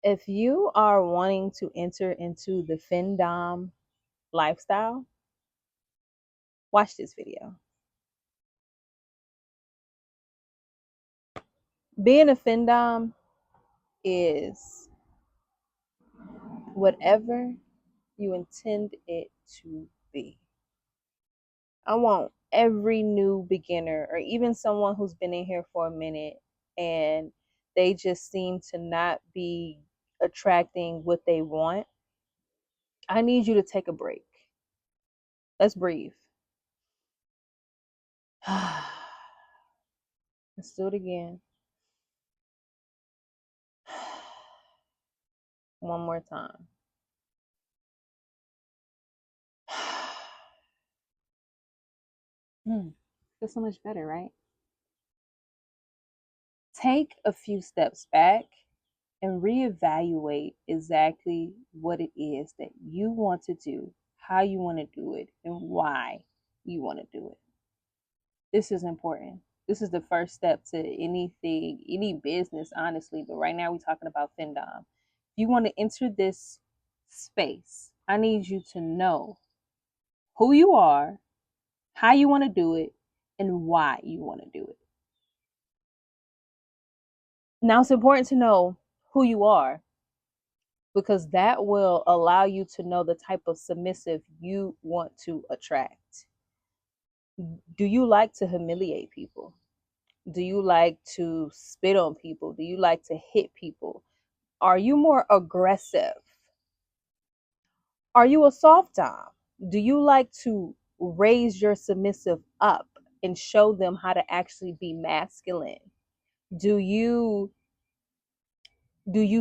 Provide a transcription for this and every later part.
If you are wanting to enter into the FinDom lifestyle, watch this video. Being a FinDom is whatever you intend it to be. I want every new beginner, or even someone who's been in here for a minute and they just seem to not be attracting what they want. I need you to take a break. Let's breathe. Let's do it again. One more time. Feels so much better, right? Take a few steps back and reevaluate exactly what it is that you want to do, how you want to do it, and why you want to do it. This is important. This is the first step to anything, any business, honestly. But right now, we're talking about FinDom. If you want to enter this space, I need you to know who you are, how you want to do it, and why you want to do it. Now, it's important to know who you are because that will allow you to know the type of submissive you want to attract. Do you like to humiliate people? Do you like to spit on people? Do you like to hit people? Are you more aggressive? Are you a soft dom? Do you like to raise your submissive up and show them how to actually be masculine? Do you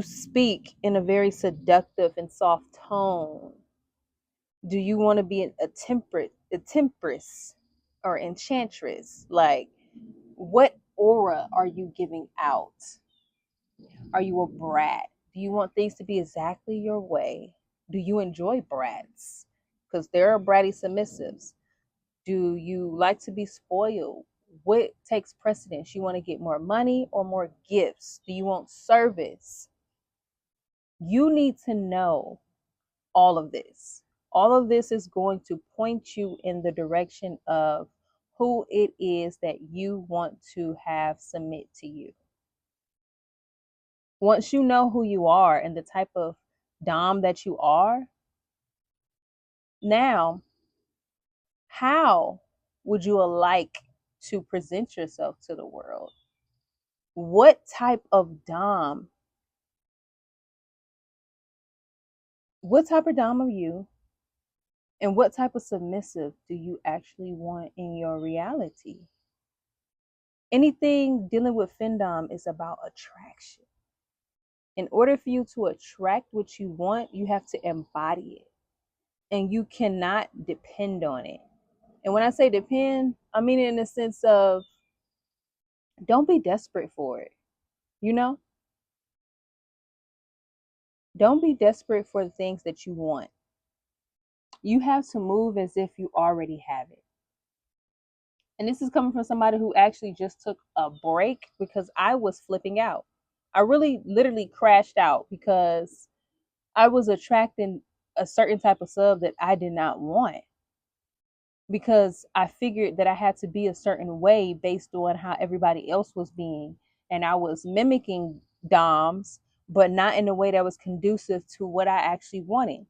speak in a very seductive and soft tone? Do you want to be a temperess or enchantress? Like, what aura are you giving out? Are you a brat? Do you want things to be exactly your way? Do you enjoy brats? Because there are bratty submissives. Do you like to be spoiled? What takes precedence? You want to get more money or more gifts? Do you want service? You need to know all of this. All of this is going to point you in the direction of who it is that you want to have submit to you. Once you know who you are and the type of Dom that you are, now, how would you like to present yourself to the world? What type of Dom? What type of Dom are you? And what type of submissive do you actually want in your reality? Anything dealing with FinDom is about attraction. In order for you to attract what you want, you have to embody it. And you cannot depend on it. And when I say depend, I mean it in the sense of don't be desperate for it. You know? Don't be desperate for the things that you want. You have to move as if you already have it. And this is coming from somebody who actually just took a break because I was flipping out. I really literally crashed out because I was attracting a certain type of sub that I did not want because I figured that I had to be a certain way based on how everybody else was being. And I was mimicking Doms, but not in a way that was conducive to what I actually wanted.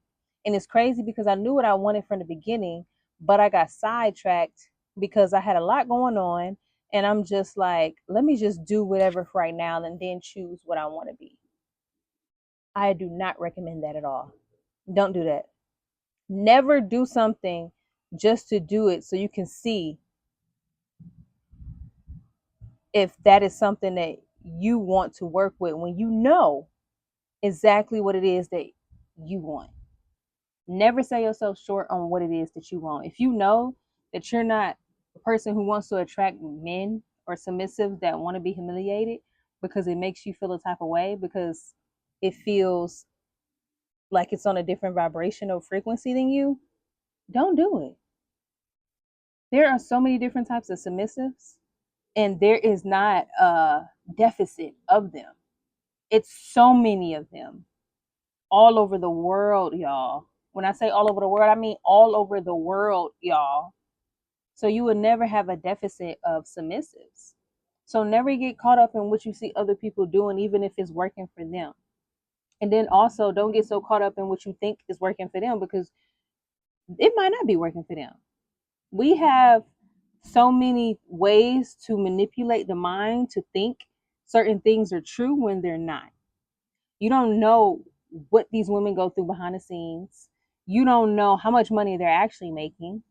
And it's crazy because I knew what I wanted from the beginning, but I got sidetracked because I had a lot going on. And I'm just like, let me just do whatever for right now and then choose what I want to be. I do not recommend that at all. Don't do that. Never do something just to do it so you can see if that is something that you want to work with when you know exactly what it is that you want. Never sell yourself short on what it is that you want. If you know that you're not a person who wants to attract men or submissives that want to be humiliated because it makes you feel a type of way, because it feels like it's on a different vibrational frequency than you, don't do it. There are so many different types of submissives, and there is not a deficit of them. It's so many of them all over the world, y'all. When I say all over the world, I mean all over the world, y'all. So you would never have a deficit of submissives. So never get caught up in what you see other people doing, even if it's working for them. And then also don't get so caught up in what you think is working for them, because it might not be working for them. We have so many ways to manipulate the mind to think certain things are true when they're not. You don't know what these women go through behind the scenes. You don't know how much money they're actually making.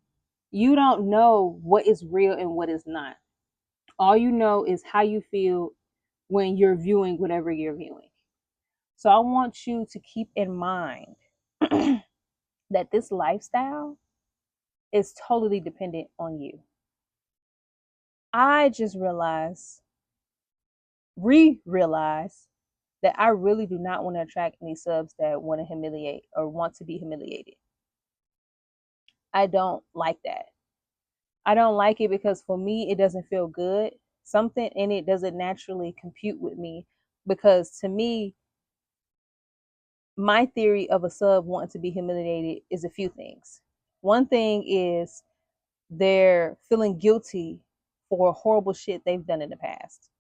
You don't know what is real and what is not. All you know is how you feel when you're viewing whatever you're viewing. So I want you to keep in mind that this lifestyle is totally dependent on you. I just realized that I really do not want to attract any subs that want to humiliate or want to be humiliated. I don't like that. I don't like it because for me, it doesn't feel good. Something in it doesn't naturally compute with me, because to me, my theory of a sub wanting to be humiliated is a few things. One thing is they're feeling guilty for horrible shit they've done in the past.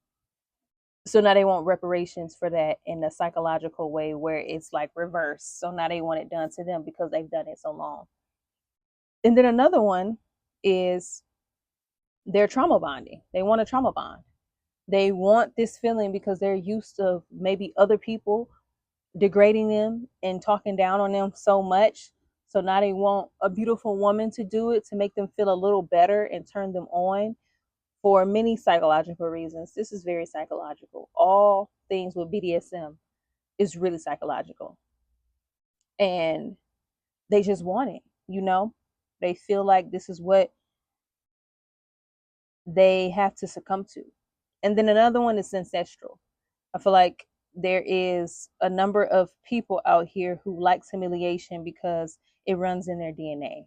So now they want reparations for that in a psychological way where it's like reverse. So now they want it done to them because they've done it so long. And then another one is they're trauma bonding. They want a trauma bond. They want this feeling because they're used to maybe other people degrading them and talking down on them so much. So now they want a beautiful woman to do it to make them feel a little better and turn them on for many psychological reasons. This is very psychological. All things with BDSM is really psychological. And they just want it, you know? They feel like this is what they have to succumb to. And then another one is ancestral. I feel like there is a number of people out here who likes humiliation because it runs in their DNA.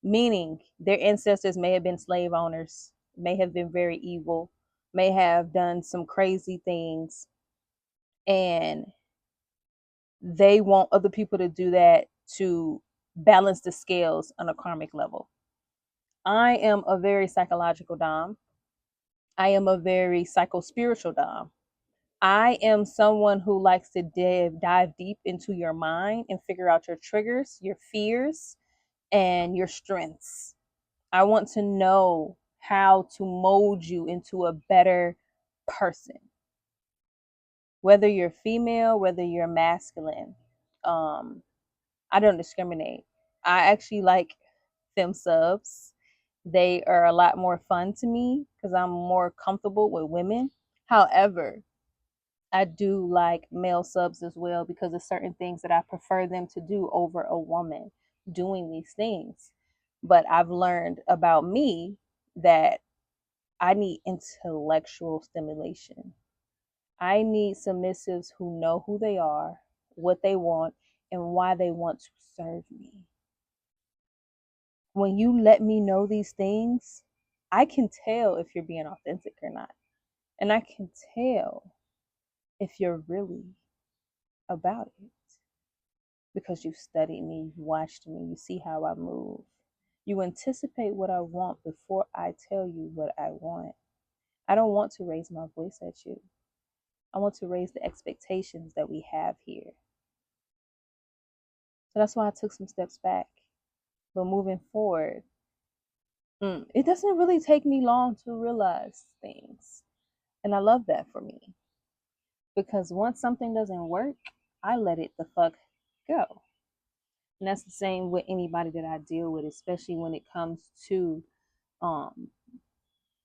Meaning their ancestors may have been slave owners, may have been very evil, may have done some crazy things, and they want other people to do that to balance the scales on a karmic level. I am a very psychological Dom. I am a very psycho-spiritual Dom. I am someone who likes to dive deep into your mind and figure out your triggers, your fears, and your strengths. I want to know how to mold you into a better person. Whether you're female, whether you're masculine, I don't discriminate. I actually like fem subs. They are a lot more fun to me because I'm more comfortable with women. However, I do like male subs as well because of certain things that I prefer them to do over a woman doing these things. But I've learned about me that I need intellectual stimulation. I need submissives who know who they are, what they want, and why they want to serve me. When you let me know these things, I can tell if you're being authentic or not. And I can tell if you're really about it because you've studied me, you've watched me, you see how I move. You anticipate what I want before I tell you what I want. I don't want to raise my voice at you. I want to raise the expectations that we have here. So that's why I took some steps back. But moving forward, it doesn't really take me long to realize things. And I love that for me. Because once something doesn't work, I let it the fuck go. And that's the same with anybody that I deal with, especially when it comes to um,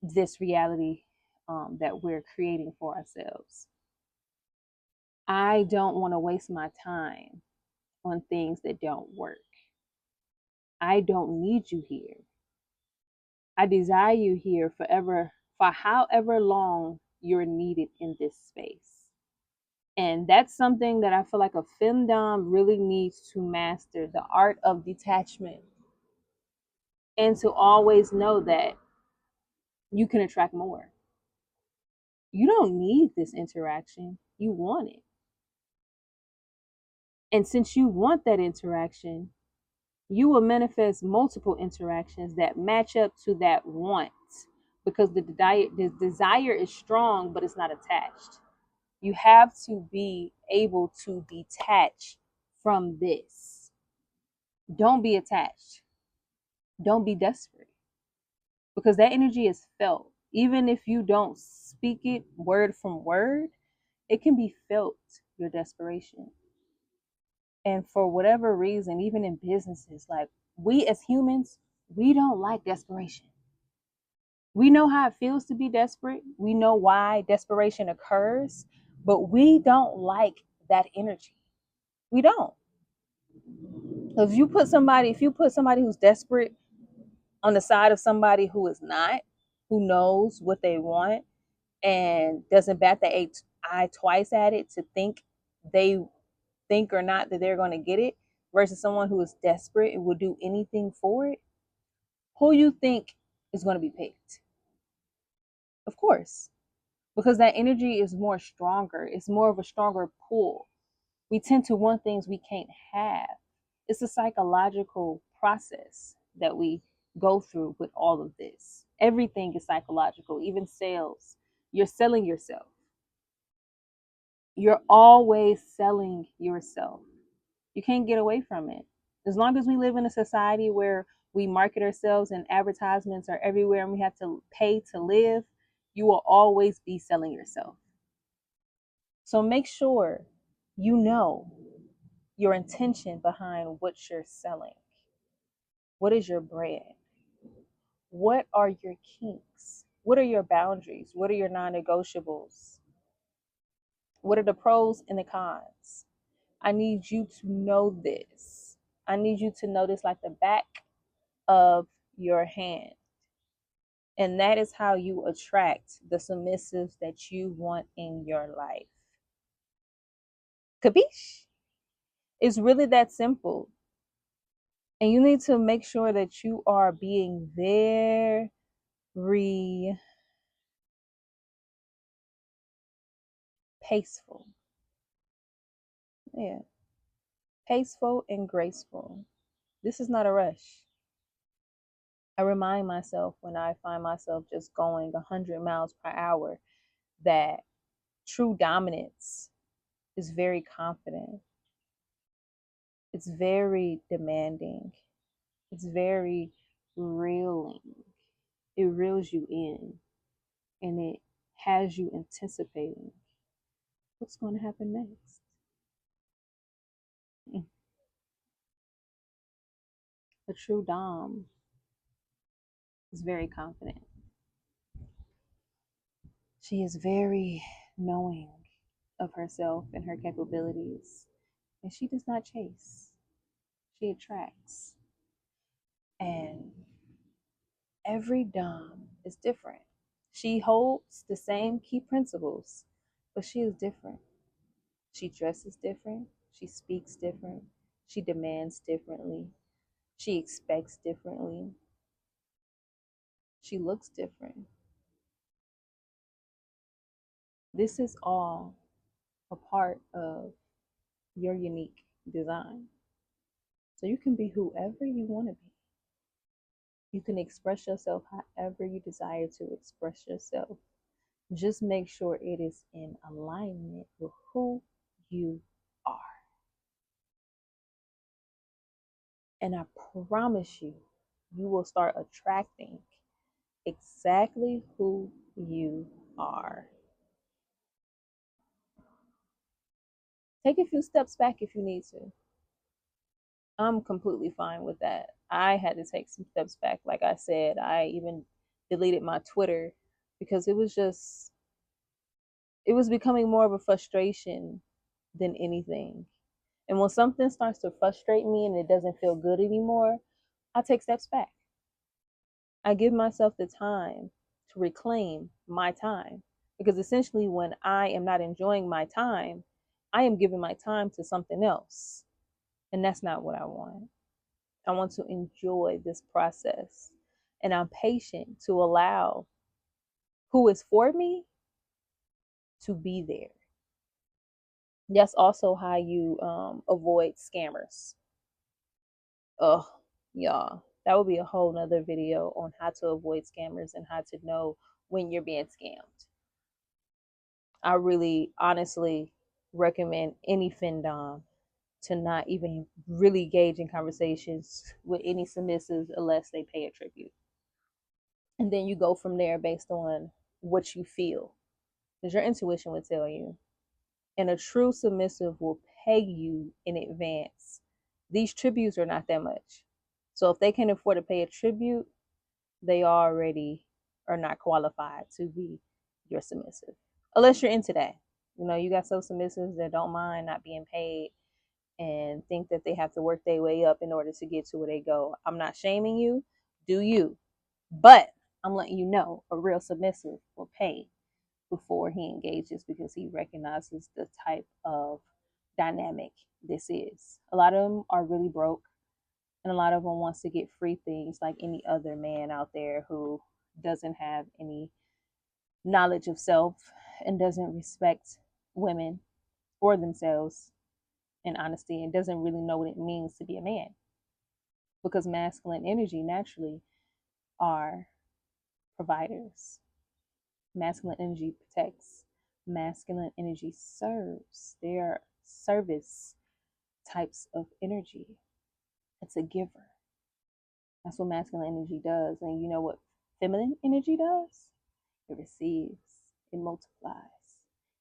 this reality that we're creating for ourselves. I don't want to waste my time on things that don't work. I don't need you here. I desire you here forever, for however long you're needed in this space. And that's something that I feel like a FinDom really needs to master, the art of detachment. And to always know that you can attract more. You don't need this interaction. You want it. And since you want that interaction, you will manifest multiple interactions that match up to that want, because the desire is strong, but it's not attached. You have to be able to detach from this. Don't be attached. Don't be desperate, because that energy is felt. Even if you don't speak it word from word, it can be felt, your desperation. And for whatever reason, even in businesses, like, we as humans, we don't like desperation. We know how it feels to be desperate. We know why desperation occurs, but we don't like that energy. We don't. If you put somebody who's desperate on the side of somebody who is not, who knows what they want and doesn't bat the eye twice at it to they think or not that they're going to get it, versus someone who is desperate and will do anything for it, who you think is going to be picked? Of course, because that energy is more stronger. It's more of a stronger pull. We tend to want things we can't have. It's a psychological process that we go through with all of this. Everything is psychological, even sales. You're selling yourself. You're always selling yourself. You can't get away from it. As long as we live in a society where we market ourselves and advertisements are everywhere and we have to pay to live, you will always be selling yourself. So make sure you know your intention behind what you're selling. What is your brand? What are your kinks? What are your boundaries? What are your non negotiables? What are the pros and the cons? I need you to know this. I need you to know this like the back of your hand. And that is how you attract the submissives that you want in your life. Capiche? It's really that simple. And you need to make sure that you are being very paceful. Yeah. Paceful and graceful. This is not a rush. I remind myself when I find myself just going 100 miles per hour that true dominance is very confident. It's very demanding. It's very reeling. It reels you in and it has you anticipating what's going to happen next. A true Dom is very confident. She is very knowing of herself and her capabilities. And she does not chase, she attracts. And every Dom is different. She holds the same key principles, but she is different. She dresses different. She speaks different. She demands differently. She expects differently. She looks different. This is all a part of your unique design. So you can be whoever you want to be. You can express yourself however you desire to express yourself. Just make sure it is in alignment with who you are. And I promise you, you will start attracting exactly who you are. Take a few steps back if you need to. I'm completely fine with that. I had to take some steps back. Like I said, I even deleted my Twitter because it was becoming more of a frustration than anything. And when something starts to frustrate me and it doesn't feel good anymore, I take steps back. I give myself the time to reclaim my time. Because essentially, when I am not enjoying my time, I am giving my time to something else. And that's not what I want. I want to enjoy this process. And I'm patient to allow who is for me to be there. That's also how you avoid scammers. Oh, y'all, that would be a whole nother video on how to avoid scammers and how to know when you're being scammed. I really honestly recommend any FinDom to not even really engage in conversations with any submissives unless they pay a tribute. And then you go from there based on what you feel. Because your intuition would tell you. And a true submissive will pay you in advance. These tributes are not that much. So if they can afford to pay a tribute, they already are not qualified to be your submissive. Unless you're into that. You know, you got some submissives that don't mind not being paid and think that they have to work their way up in order to get to where they go. I'm not shaming you. Do you? But I'm letting you know a real submissive will pay before he engages because he recognizes the type of dynamic this is. A lot of them are really broke, and a lot of them wants to get free things like any other man out there who doesn't have any knowledge of self and doesn't respect women or themselves in honesty and doesn't really know what it means to be a man. Because masculine energy naturally are providers. Masculine energy protects. Masculine energy serves. They are service types of energy. It's a giver. That's what masculine energy does. And you know what feminine energy does? It receives, it multiplies,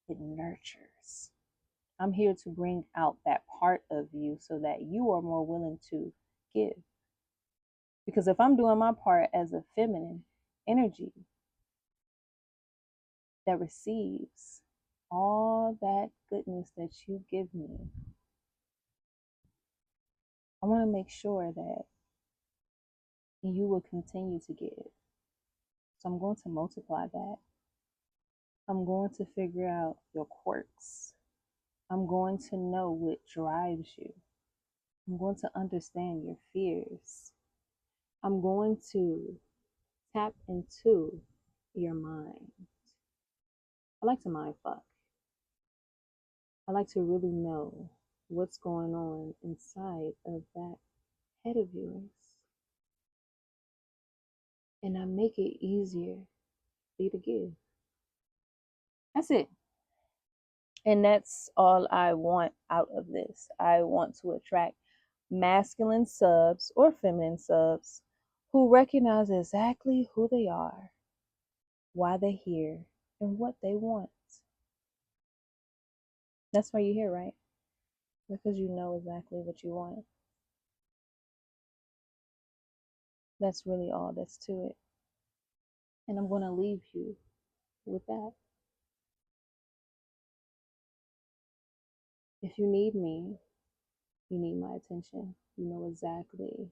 it nurtures. I'm here to bring out that part of you so that you are more willing to give. Because if I'm doing my part as a feminine energy that receives all that goodness that you give me, I want to make sure that you will continue to give. So I'm going to multiply that. I'm going to figure out your quirks. I'm going to know what drives you. I'm going to understand your fears. I'm going to tap into your mind. I like to mind fuck. I like to really know what's going on inside of that head of yours. And I make it easier for you to give. That's it. And that's all I want out of this. I want to attract masculine subs or feminine subs who recognize exactly who they are, why they're here, and what they want. That's why you're here, right? Because you know exactly what you want. That's really all that's to it. And I'm going to leave you with that. If you need me, you need my attention. You know exactly